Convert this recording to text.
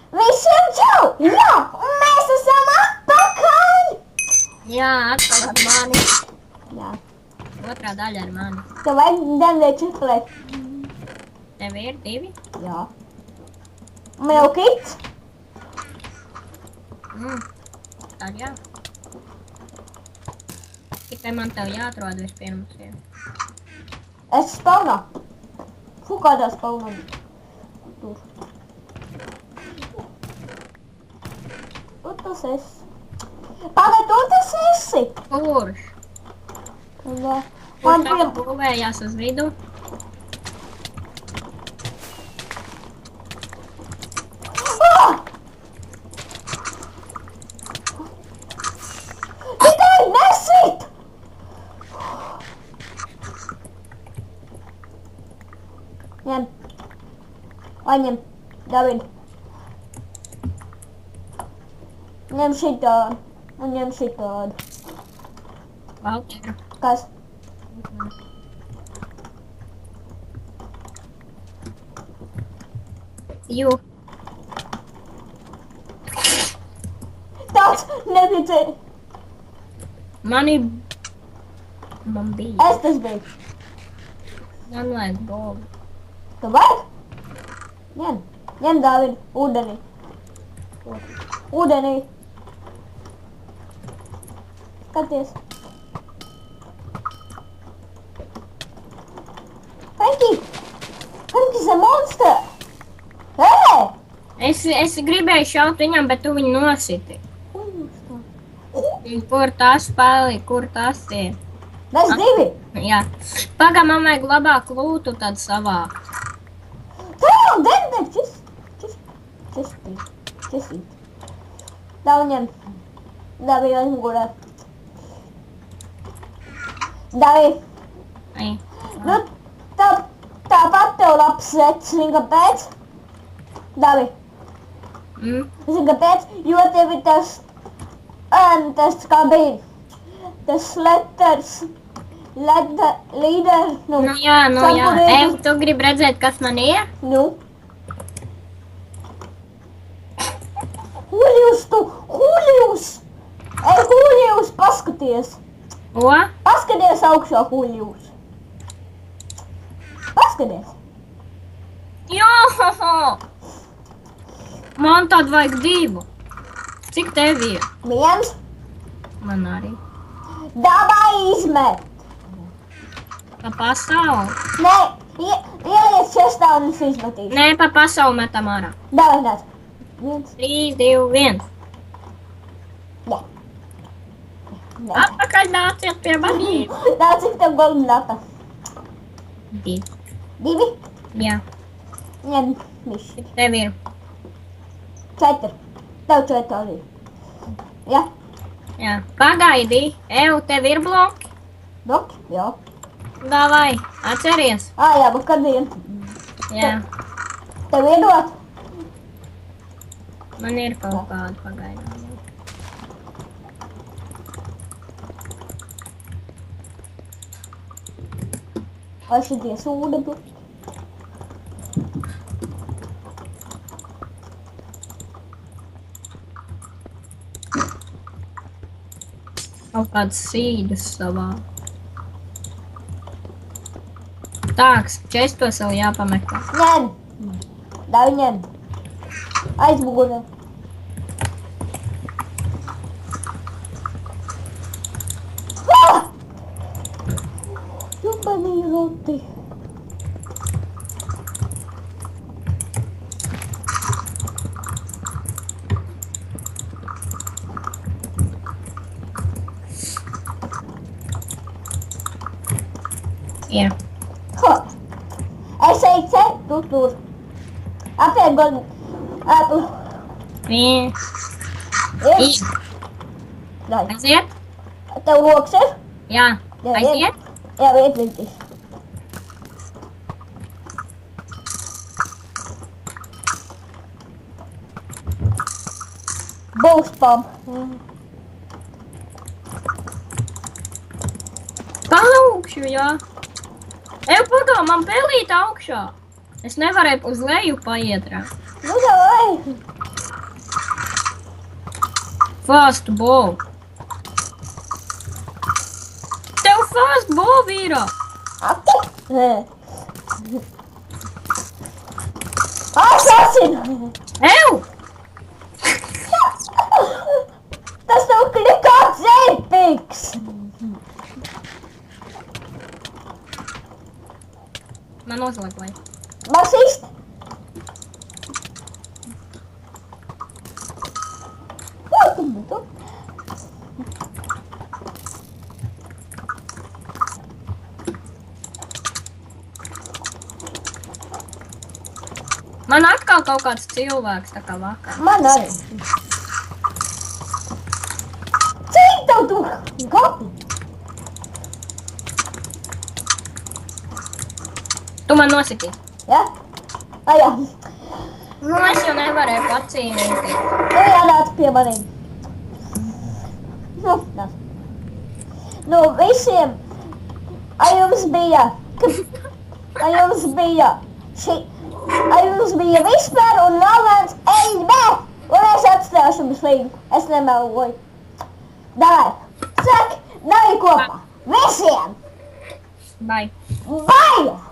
Visiem čau! Jā, un mēs esam atpakaļ! Jā, atkal ar mani. Jā. Otrā daļa ar mani. Tev vajag demdēt čeklēt. Tev ir 2? Jā. Man jau kits? Tā jā. Tikai man tev jāatrod vispirms. Jā. Es spawnā. Fu, kādā spawnā? Tur. Tu tas esi. Pagad, tu tas esi. Kurš? Man Kurš pie... tagad būvējās uz vidu? Ah! Tikai nesit! Ņem. Paņem. David. Ņem šitādu. Un ņem šitādu. Valķeru. Kas? Jū. Tāds neticēja. Man bija. Es tas biju. Man vajag bobu. Tu vajag? Ņem. Ņem, David. Ūdenī. Ūdenī. Skaties. Frankie! Frankie's a monster! Hei! Es gribēju šaut viņam, bet tu viņu nositi. Kur tas palika? Kur tas ir? Mēs divi! Jā. Pagā, man vajag labāk lūtu tad savāk. Tev jau dendek! Čisīt. Dav ņem. Davi aizmugurē. Davi. Ai. Nu, tāpat tev labs vets, zini kāpēc? Davi. Zini kāpēc? Jo tev ir tas kā bija, tas līder, Nu jā. Ev, tu gribi redzēt, kas man ir? Nu. Huļjus! Ej, Huļjus, paskaties! O? Paskaties augšā, Huļjus! Paskaties! Jo! Man tad vajag 2. Cik tev ir? 1. Man arī. Dabā izmet! Pa pasauli? Nē, ieliec čestā un es izmetīšu. Nē, pa pasauli metam ārā. Davai, nāc. 1. 3, 2, 1. Jā. Atpakaļ nāciet pie maniem. Nāc, cik tev golden lapa? 2. 2? Jā. Ņem miši. Cik tev ir? 4. Tev 4 arī. Jā? Jā. Pagaidi. Ev, tev ir bloki? Bloki? Jā. Davai, atceries. Jā, bet kad vien? Jā. Tev iedot? Man ir kaut kāda pagaidām. Vai šitie sūdekļi? Kaut kādas sīdas savā. Tāks, čestos vēl jāpameklē. Ņem. Davi ņem. Aizmugurē. Jubanī roti. Ir. Es eju ce, tu tur. Apiet golden. Ir. Dai. Aiziet? Tev rokas ir? Jā. Aiziet? Jā, vietvietīs. Būs pam. Paaugšu, jā. Eju, pagā, man pelīt augšā. Es nevarēju uz leju paiet. Nu, davai. Fastball. Tev fastball vīrā. Asasinu! Ew! Tas tev klikāts epiks! Man uzlagoja. Basist! Ko tu būtu? Man atkal kaut kāds cilvēks tā kā vakar. Man arī. Cik tev tu gopi? Tu man nositi. Ja? Jā. Nu, es jau nevarēju pacīnīties. Tu jānāc pie maniem. Nāc. Nu, visiem. Ai jums bija vispār un Nolans eļbē. Un es atstāšu jums līgu. Es nemeloju. Davai. Saki, davai kopā. Visiem. Bye. Vai!